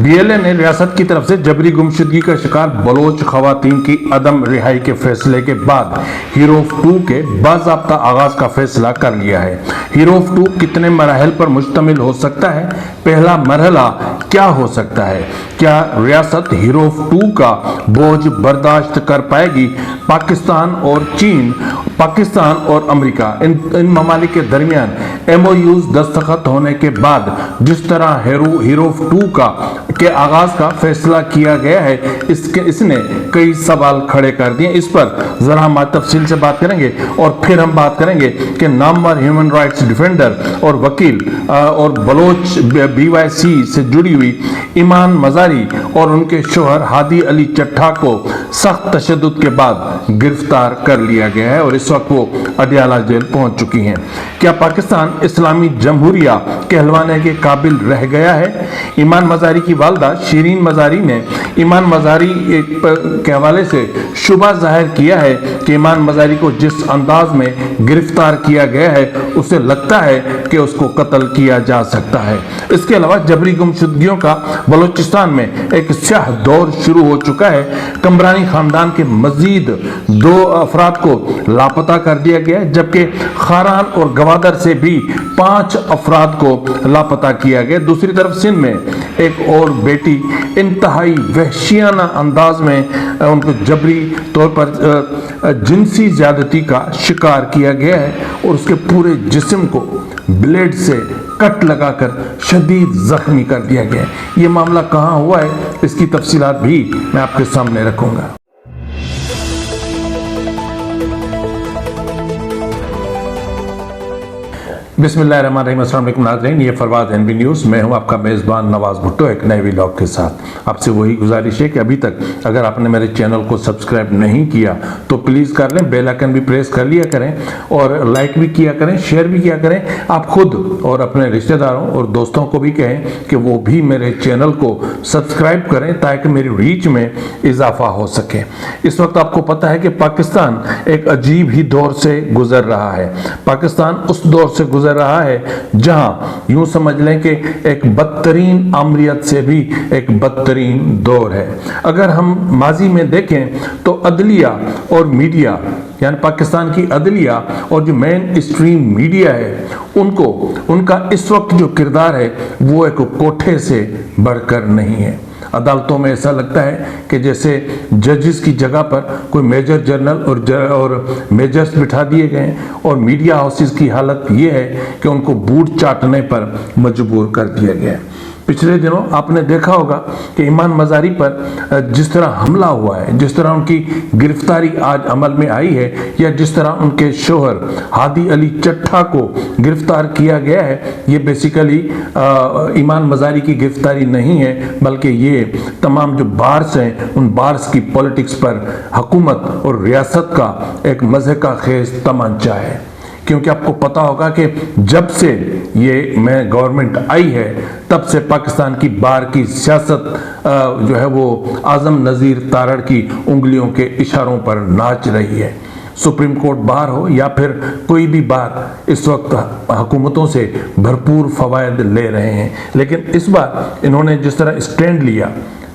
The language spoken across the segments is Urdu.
BLA نے ریاست کی طرف سے جبری گمشدگی کا شکار بلوچ خواتین کی عدم رہائی کے فیصلے کے بعد ہیروف 2 کے باضابطہ آغاز کا فیصلہ کر لیا ہے۔ ہیروف 2 کتنے مراحل پر مشتمل ہو سکتا ہے؟ پہلا مرحلہ کیا ہو سکتا ہے؟ کیا ریاست ہیروف 2 کا بوجھ برداشت کر پائے گی؟ پاکستان اور چین، پاکستان اور امریکہ، ان ممالک کے درمیان MOUs دستخط ہونے کے بعد جس طرح ہیروف 2 کے آغاز کا فیصلہ کیا گیا ہے، اس نے کئی سوال کھڑے کر دیے۔ اس پر ذرا ہم تفصیل سے بات کریں گے اور پھر ہم بات کریں گے کہ نامور ہیومن رائٹس ڈیفینڈر اور وکیل اور بلوچ BYC سے جڑی ہوئی ایمان مزاری اور ان کے شوہر ہادی علی چٹھا کو سخت تشدد کے بعد گرفتار کر لیا گیا ہے اور اس وقت وہ اڈیالہ جیل پہنچ چکی ہیں۔ کیا پاکستان اسلامی جمہوریہ کہلوانے کے قابل رہ گیا ہے؟ ایمان مزاری کی والدہ شیرین مزاری نے ایمان مزاری کے حوالے سے شبہ ظاہر کیا ہے کہ ایمان مزاری کو جس انداز میں گرفتار کیا گیا ہے اسے لگتا ہے کہ اس کو قتل کیا جا سکتا ہے۔ اس کے علاوہ جبری گمشدگیوں کا بلوچستان میں ایک سیاہ دور شروع ہو چکا ہے۔ کمرانی خاندان کے مزید 2 افراد کو لاپتہ کر دیا گیا ہے، جبکہ خاران اور گوادر سے بھی 5 افراد کو لاپتہ کیا گیا۔ دوسری طرف سندھ میں ایک اور بیٹی انتہائی وحشیانہ انداز میں ان کو جبری طور پر جنسی زیادتی کا شکار کیا گیا ہے اور اس کے پورے جسم کو بلیڈ سے کٹ لگا کر شدید زخمی کر دیا گیا ہے۔ یہ معاملہ کہاں ہوا ہے، اس کی تفصیلات بھی میں آپ کے سامنے رکھوں گا۔ بسم اللہ الرحمن الرحیم۔ السلام علیکم ناظرین، یہ فرواد NB نیوز، میں ہوں آپ کا میزبان نواز بھٹو ایک نئے ویلاگ کے ساتھ۔ آپ سے وہی گزارش ہے کہ ابھی تک اگر آپ نے میرے چینل کو سبسکرائب نہیں کیا تو پلیز کر لیں، بیل آئکن بھی پریس کر لیا کریں اور لائک بھی کیا کریں، شیئر بھی کیا کریں۔ آپ خود اور اپنے رشتہ داروں اور دوستوں کو بھی کہیں کہ وہ بھی میرے چینل کو سبسکرائب کریں تاکہ میری ریچ میں اضافہ ہو سکے۔ اس وقت آپ کو پتہ ہے کہ پاکستان ایک عجیب ہی دور سے گزر رہا ہے۔ پاکستان اس دور سے گزر رہا ہے جہاں یوں سمجھ لیں کہ ایک بدترین آمریت سے بھی ایک بدترین دور ہے۔ اگر ہم ماضی میں دیکھیں تو عدلیہ اور میڈیا، یعنی پاکستان کی عدلیہ اور جو مین اسٹریم میڈیا ہے، ان کا اس وقت جو کردار ہے وہ ایک کوٹھے سے بڑھ کر نہیں ہے۔ عدالتوں میں ایسا لگتا ہے کہ جیسے ججز کی جگہ پر کوئی میجر جنرل اور میجرز بٹھا دیے گئے ہیں، اور میڈیا ہاؤسز کی حالت یہ ہے کہ ان کو بوٹ چاٹنے پر مجبور کر دیا گیا ہے۔ پچھلے دنوں آپ نے دیکھا ہوگا کہ ایمان مزاری پر جس طرح حملہ ہوا ہے، جس طرح ان کی گرفتاری آج عمل میں آئی ہے، یا جس طرح ان کے شوہر ہادی علی چٹھا کو گرفتار کیا گیا ہے، یہ بیسیکلی ایمان مزاری کی گرفتاری نہیں ہے، بلکہ یہ تمام جو بارس ہیں ان بارس کی پولیٹکس پر حکومت اور ریاست کا ایک مضحکہ خیز تمانچہ ہے۔ کیونکہ آپ کو پتا ہوگا کہ جب سے یہ گورنمنٹ آئی ہے تب سے پاکستان کی بار کی سیاست جو ہے وہ اعظم نذیر تارڑ کی انگلیوں کے اشاروں پر ناچ رہی ہے۔ سپریم کورٹ بار ہو یا پھر کوئی بھی بار اس وقت حکومتوں سے بھرپور فوائد لے رہے ہیں، لیکن اس بار انہوں نے جس طرح اسٹینڈ لیا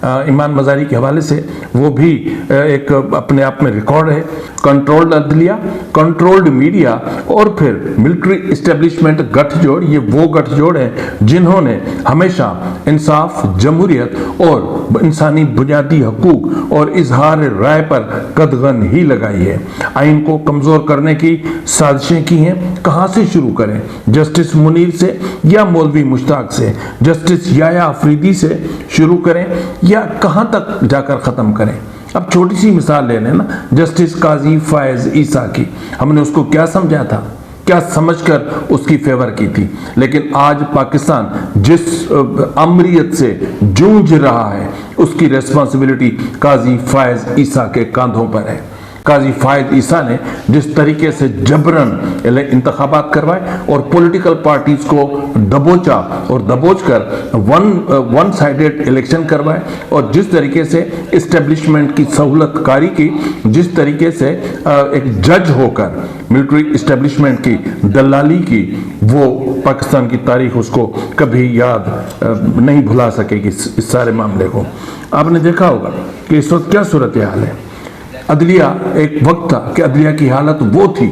ایمان مزاری کے حوالے سے، وہ بھی ایک اپنے آپ میں ریکارڈ ہے۔ کنٹرولڈ عدلیہ، کنٹرولڈ میڈیا اور پھر ملٹری اسٹیبلشمنٹ گٹھ جوڑ، یہ وہ گٹھ جوڑ ہیں جنہوں نے ہمیشہ انصاف، جمہوریت اور انسانی بنیادی حقوق اور اظہار رائے پر قدغن ہی لگائی ہے۔ آئین کو کمزور کرنے کی سازشیں کی ہیں۔ کہاں سے شروع کریں؟ جسٹس منیر سے یا مولوی مشتاق سے؟ جسٹس یحییٰ افریدی سے شروع کریں یا کہاں تک جا کر ختم کریں؟ اب چھوٹی سی مثال لے لیں نا، جسٹس قاضی فائز عیسیٰ کی، ہم نے اس کو کیا سمجھا تھا، کیا سمجھ کر اس کی فیور کی تھی، لیکن آج پاکستان جس امریت سے جونج رہا ہے اس کی ریسپانسبلٹی قاضی فائز عیسیٰ کے کاندھوں پر ہے۔ قاضی فائد عیسیٰ نے جس طریقے سے جبرن انتخابات کروائے اور پولیٹیکل پارٹیز کو دبوچا اور دبوچ کر ون سائیڈڈ الیکشن کروائے اور جس طریقے سے اسٹیبلشمنٹ کی سہولت کاری کی، جس طریقے سے ایک جج ہو کر ملٹری اسٹیبلشمنٹ کی دلالی کی، وہ پاکستان کی تاریخ اس کو کبھی یاد نہیں بھلا سکے گی اس سارے معاملے کو۔ آپ نے دیکھا ہوگا کہ اس وقت کیا صورتحال ہے۔ عدلیہ، ایک وقت تھا کہ عدلیہ کی حالت وہ تھی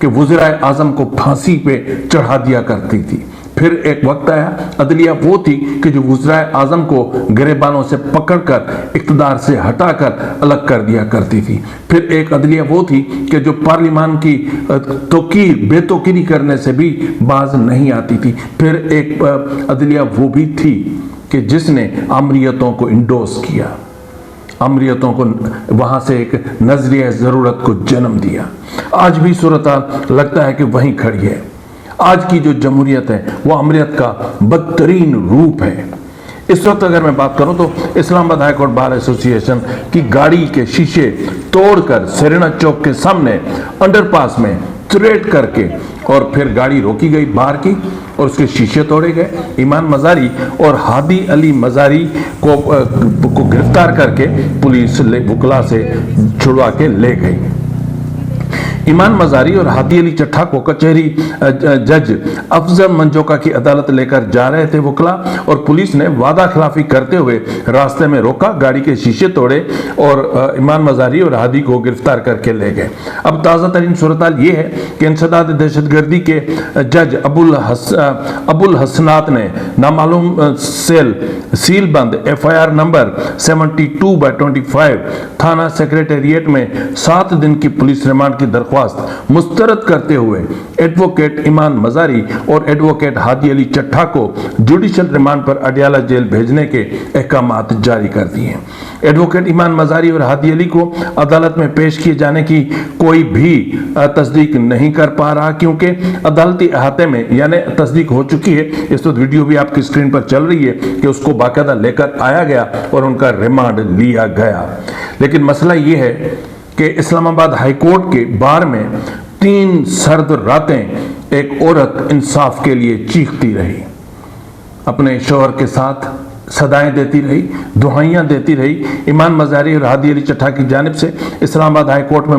کہ وزرائے اعظم کو پھانسی پہ چڑھا دیا کرتی تھی۔ پھر ایک وقت آیا عدلیہ وہ تھی کہ جو وزرائے اعظم کو گریبانوں سے پکڑ کر اقتدار سے ہٹا کر الگ کر دیا کرتی تھی۔ پھر ایک عدلیہ وہ تھی کہ جو پارلیمان کی بے توقیری کرنے سے بھی باز نہیں آتی تھی۔ پھر ایک عدلیہ وہ بھی تھی کہ جس نے آمریتوں کو انڈوس کیا، آمریتوں کو وہاں سے ایک نظریہ ضرورت کو جنم دیا۔ آج بھی صورتحال لگتا ہے کہ وہیں کھڑی ہے۔ آج کی جو جمہوریت ہے وہ آمریت کا بدترین روپ ہے۔ اس وقت اگر میں بات کروں تو اسلام آباد ہائی کورٹ بار ایسوسی ایشن کی گاڑی کے شیشے توڑ کر سرینا چوک کے سامنے انڈر پاس میں تریٹ کر کے اور پھر گاڑی روکی گئی باہر کی اور اس کے شیشے توڑے گئے۔ ایمان مزاری اور ہادی علی مزاری کو گرفتار کر کے پولیس وکلا سے چھڑوا کے لے گئی۔ ایمان مزاری اور ہادی علی چٹھا کو کچہری جج افضل منجوکا کی عدالت لے کر جا رہے تھے وکلا، اور پولیس نے وعدہ خلافی کرتے ہوئے راستے میں روکا، گاڑی کے شیشے توڑے اور ایمان مزاری اور ہادی کو گرفتار کر کے لے گئے۔ اب تازہ ترین صورتحال یہ ہے کہ انسداد دہشت گردی کے جج ابو الحسنات نے نامعلوم سیل بند FIR نمبر 72/25 تھانہ سیکریٹریٹ میں 7 دن کی پولیس ریمانڈ کی درخواست مسترد کرتے ہوئے ایڈوکیٹ ایمان مزاری اور ایڈوکیٹ ہادی علی چٹھا کو جوڈیشل ریمانڈ پر اڈیالہ جیل بھیجنے کے احکامات جاری کر دیے ہیں۔ ایڈوکیٹ ایمان مزاری اور ہادی علی کو عدالت میں پیش کیے جانے کی کوئی بھی تصدیق نہیں کر پا رہا، کیونکہ عدالتی احاطے میں یعنی تصدیق ہو چکی ہے۔ اس وقت ویڈیو بھی آپ کی اسکرین پر چل رہی ہے کہ اس کو باقاعدہ لے کر آیا گیا اور ان کا ریمانڈ لیا گیا۔ لیکن مسئلہ یہ ہے کہ اسلام آباد ہائی کورٹ کے بار میں 3 سرد راتیں ایک عورت انصاف کے لیے چیختی رہی، اپنے شوہر کے ساتھ صدائیں دیتی رہی، دعائیاں دیتی رہی۔ ایمان مزاری اور ہادی علی چٹھا کی جانب سے اسلام آباد ہائی کورٹ میں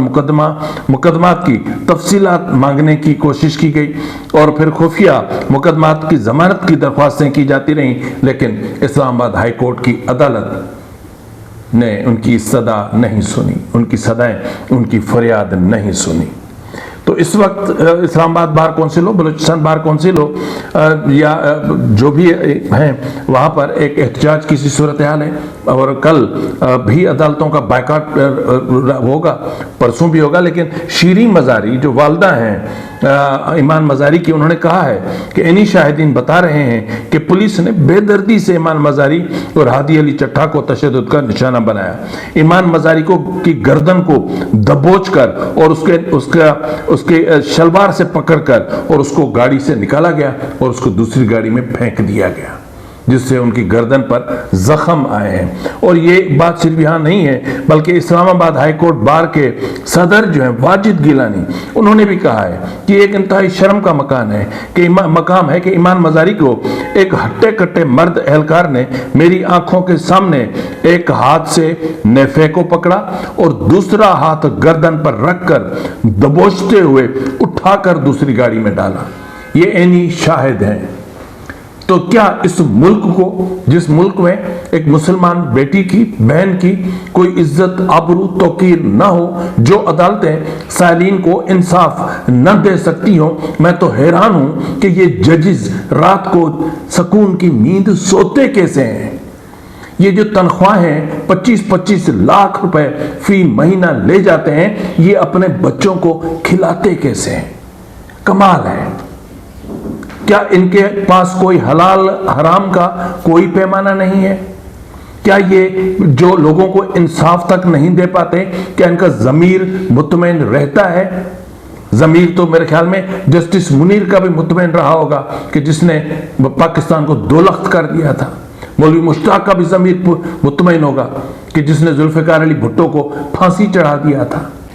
مقدمات کی تفصیلات مانگنے کی کوشش کی گئی اور پھر خفیہ مقدمات کی ضمانت کی درخواستیں کی جاتی رہیں، لیکن اسلام آباد ہائی کورٹ کی عدالت نے ان کی صدا نہیں سنی، ان کی صدائیں، ان کی فریاد نہیں سنی۔ تو اس وقت اسلام آباد بار کونسل ہو، بلوچستان بار کونسل ہو یا جو بھی ہیں، وہاں پر ایک احتجاج کی سی صورتحال ہے اور کل بھی عدالتوں کا بائیکاٹ ہوگا، پرسوں بھی ہوگا۔ لیکن شیریں مزاری جو والدہ ہیں ایمان مزاری کی، انہوں نے کہا ہے کہ انہی شاہدین بتا رہے ہیں کہ پولیس نے بے دردی سے ایمان مزاری اور ہادی علی چٹھا کو تشدد کا نشانہ بنایا۔ ایمان مزاری کی گردن کو دبوچ کر اور اس کے شلوار سے پکڑ کر اور اس کو گاڑی سے نکالا گیا اور اس کو دوسری گاڑی میں پھینک دیا گیا، جس سے ان کی گردن پر زخم آئے ہیں۔ اور یہ بات صرف یہاں نہیں ہے بلکہ اسلام آباد ہائی کورٹ بار کے صدر جو ہیں واجد گیلانی، انہوں نے بھی کہا ہے کہ ایک انتہائی شرم کا مقام ہے کہ ایمان مزاری کو ایک ہٹے کٹے مرد اہلکار نے میری آنکھوں کے سامنے ایک ہاتھ سے نیفے کو پکڑا اور دوسرا ہاتھ گردن پر رکھ کر دبوچتے ہوئے اٹھا کر دوسری گاڑی میں ڈالا۔ یہ عینی شاہد ہیں۔ تو کیا اس ملک کو، جس ملک میں ایک مسلمان بیٹی کی، بہن کی کوئی عزت، آبرو، توقیر نہ ہو، جو عدالتیں سائلین کو انصاف نہ دے سکتی ہوں، میں تو حیران ہوں کہ یہ ججز رات کو سکون کی نیند سوتے کیسے ہیں۔ یہ جو تنخواہیں 25-25 لاکھ روپے فی مہینہ لے جاتے ہیں، یہ اپنے بچوں کو کھلاتے کیسے ہیں؟ کمال ہے۔ کیا ان کے پاس کوئی حلال حرام کا کوئی پیمانہ نہیں ہے؟ کیا یہ جو لوگوں کو انصاف تک نہیں دے پاتے، کیا ان کا ضمیر مطمئن رہتا ہے؟ ضمیر تو میرے خیال میں جسٹس منیر کا بھی مطمئن رہا ہوگا کہ جس نے پاکستان کو 2 لخت کر دیا تھا۔ مولوی مشتاق کا بھی ضمیر مطمئن ہوگا کہ جس نے ذوالفقار علی بھٹو کو پھانسی چڑھا دیا تھا۔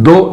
2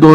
2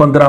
15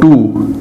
2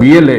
BLA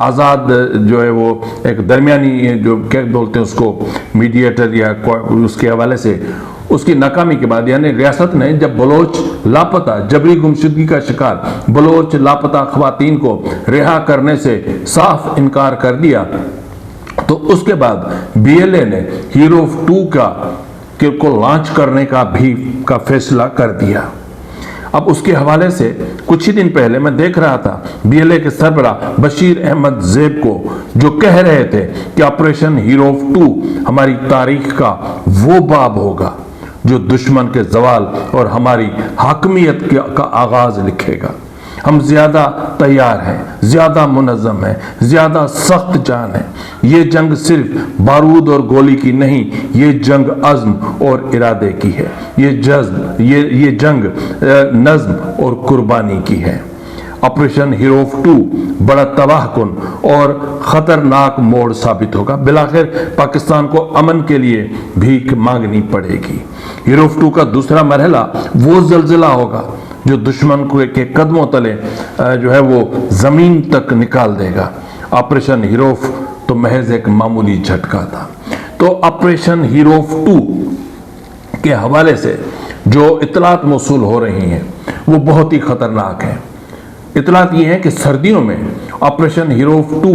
آزاد جو ہے وہ ایک درمیانی جو کیا بولتے ہیں اس کو میڈیٹر یا اس کے حوالے سے اس کی ناکامی کے بعد یعنی ریاست نے جب بلوچ لاپتہ جبری گمشدگی کا شکار بلوچ لاپتہ خواتین کو رہا کرنے سے صاف انکار کر دیا تو اس کے بعد بی ایل اے نے ہیرو 2 کو لانچ کرنے کا فیصلہ کر دیا۔ اب اس کے حوالے سے کچھ ہی دن پہلے میں دیکھ رہا تھا بی ایل اے کے سربراہ بشیر احمد زیب کو جو کہہ رہے تھے کہ آپریشن ہیرو 2 ہماری تاریخ کا وہ باب ہوگا جو دشمن کے زوال اور ہماری حاکمیت کا آغاز لکھے گا۔ ہم زیادہ تیار ہیں، زیادہ منظم ہیں، زیادہ سخت جان ہیں۔ یہ جنگ صرف بارود اور گولی کی نہیں، یہ جنگ عزم اور ارادے کی ہے۔ یہ جنگ نظم اور قربانی کی ہے۔ آپریشن ہیرو 2 بڑا تباہ کن اور خطرناک موڑ ثابت ہوگا۔ بالآخر پاکستان کو امن کے لیے بھیک مانگنی پڑے گی۔ ہیرو 2 کا دوسرا مرحلہ وہ زلزلہ ہوگا جو دشمن کے قدموں تلے جو ہے وہ زمین تک نکال دے گا۔ آپریشن ہیرو تو محض ایک معمولی جھٹکا تھا۔ تو آپریشن ہیرو 2 کے حوالے سے جو اطلاعات موصول ہو رہی ہیں وہ بہت ہی خطرناک ہیں۔ اطلاعات یہ ہیں کہ سردیوں میں آپریشن ہیرو 2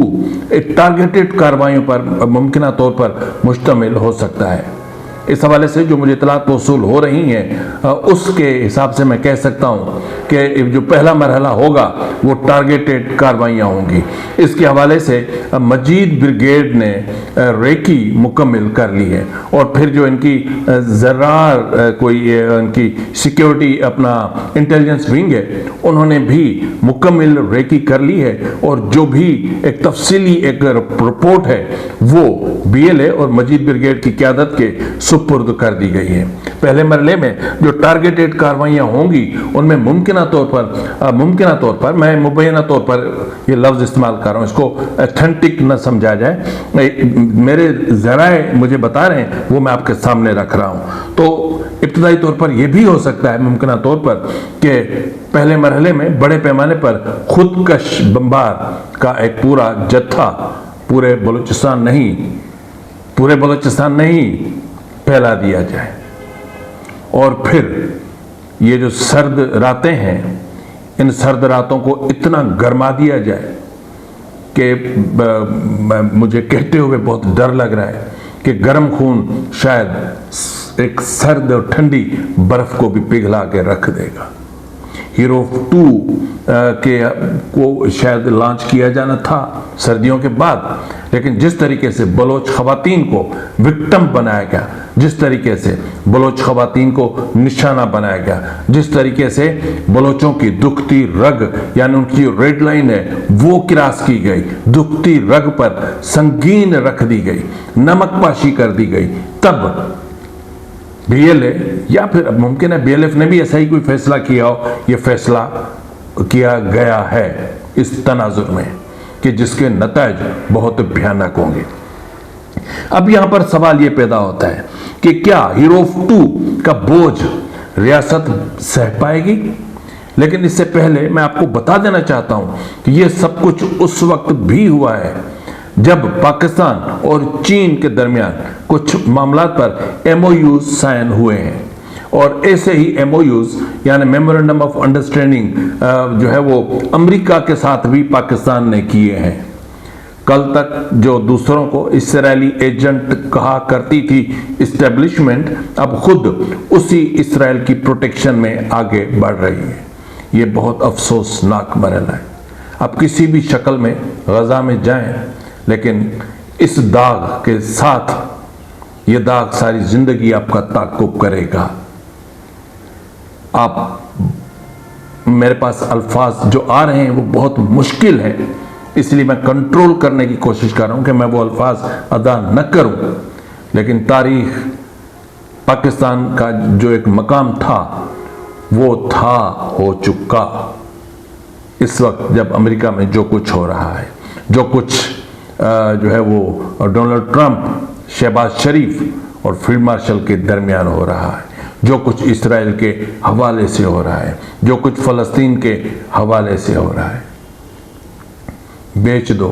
ایک ٹارگیٹڈ کارروائیوں پر ممکنہ طور پر مشتمل ہو سکتا ہے۔ اس حوالے سے جو مجھے اطلاعات موصول ہو رہی ہیں اس کے حساب سے میں کہہ سکتا ہوں کہ جو پہلا مرحلہ ہوگا وہ ٹارگیٹڈ کارروائیاں ہوں گی۔ اس کے حوالے سے مجید بریگیڈ نے ریکی مکمل کر لی ہے اور پھر جو ان کی ان کی سیکیورٹی اپنا انٹیلیجنس ونگ ہے انہوں نے بھی مکمل ریکی کر لی ہے اور جو بھی ایک تفصیلی ایک رپورٹ ہے وہ بی ایل اے اور مجید بریگیڈ کی قیادت کے سپرد کر دی گئی ہے۔ پہلے مرحلے میں جو ٹارگیٹڈ کارروائیاں ہوں گی ان میں ممکنہ طور پر میں مبینہ طور پر یہ لفظ استعمال کر رہا ہوں، اس کو ایتھنٹک نہ سمجھا جائے، میرے ذرائع مجھے بتا رہے ہیں وہ میں آپ کے سامنے رکھ رہا ہوں۔ تو ابتدائی طور پر یہ بھی ہو سکتا ہے ممکنہ طور پر کہ پہلے مرحلے میں بڑے پیمانے پر خودکش بمبار کا ایک پورا جتھا پورے بلوچستان نہیں پھیلا دیا جائے اور پھر یہ جو سرد راتیں ہیں ان سرد راتوں کو اتنا گرما دیا جائے کہ مجھے کہتے ہوئے بہت ڈر لگ رہا ہے کہ گرم خون شاید ایک سرد اور ٹھنڈی برف کو بھی پگھلا کے رکھ دے گا۔ ہیرو 2 کو شاید لانچ کیا جانا تھا سردیوں کے بعد، لیکن جس طریقے سے بلوچ خواتین کو وکٹم بنایا گیا، جس طریقے سے بلوچ خواتین کو نشانہ بنایا گیا، جس طریقے سے بلوچوں کی دکھتی رگ یعنی ان کی ریڈ لائن ہے وہ کراس کی گئی، دکھتی رگ پر سنگین رکھ دی گئی، نمک پاشی کر دی گئی، تب بی ایل اے یا پھر ممکن ہے بی ایل ایف نے بھی ایسا ہی کوئی فیصلہ کیا ہو، یہ فیصلہ کیا گیا ہے اس تناظر میں کہ جس کے نتائج بہت بھیانک ہوں گے۔ اب یہاں پر سوال یہ پیدا ہوتا ہے کہ کیا ہیرو 2 کا بوجھ ریاست سہ پائے گی؟ لیکن اس سے پہلے میں آپ کو بتا دینا چاہتا ہوں کہ یہ سب کچھ اس وقت بھی ہوا ہے جب پاکستان اور چین کے درمیان کچھ معاملات پر ایم او یوز سائن ہوئے ہیں اور ایسے ہی ایم او یوز یعنی میمورنڈم آف انڈرسٹینڈنگ جو ہے وہ امریکہ کے ساتھ بھی پاکستان نے کیے ہیں۔ کل تک جو دوسروں کو اسرائیلی ایجنٹ کہا کرتی تھی اسٹیبلشمنٹ، اب خود اسی اسرائیل کی پروٹیکشن میں آگے بڑھ رہی ہے۔ یہ بہت افسوسناک مرحلہ ہے۔ اب کسی بھی شکل میں غزہ میں جائیں لیکن اس داغ کے ساتھ یہ داغ ساری زندگی آپ کا تعاقب کرے گا۔ آپ میرے پاس الفاظ جو آ رہے ہیں وہ بہت مشکل ہیں، اس لیے میں کنٹرول کرنے کی کوشش کر رہا ہوں کہ میں وہ الفاظ ادا نہ کروں، لیکن تاریخ پاکستان کا جو ایک مقام تھا وہ ہو چکا۔ اس وقت جب امریکہ میں جو کچھ ہو رہا ہے، جو کچھ جو ہے وہ ڈونلڈ ٹرمپ، شہباز شریف اور فیلڈ مارشل کے درمیان ہو رہا ہے، جو کچھ اسرائیل کے حوالے سے ہو رہا ہے، جو کچھ فلسطین کے حوالے سے ہو رہا ہے، بیچ دو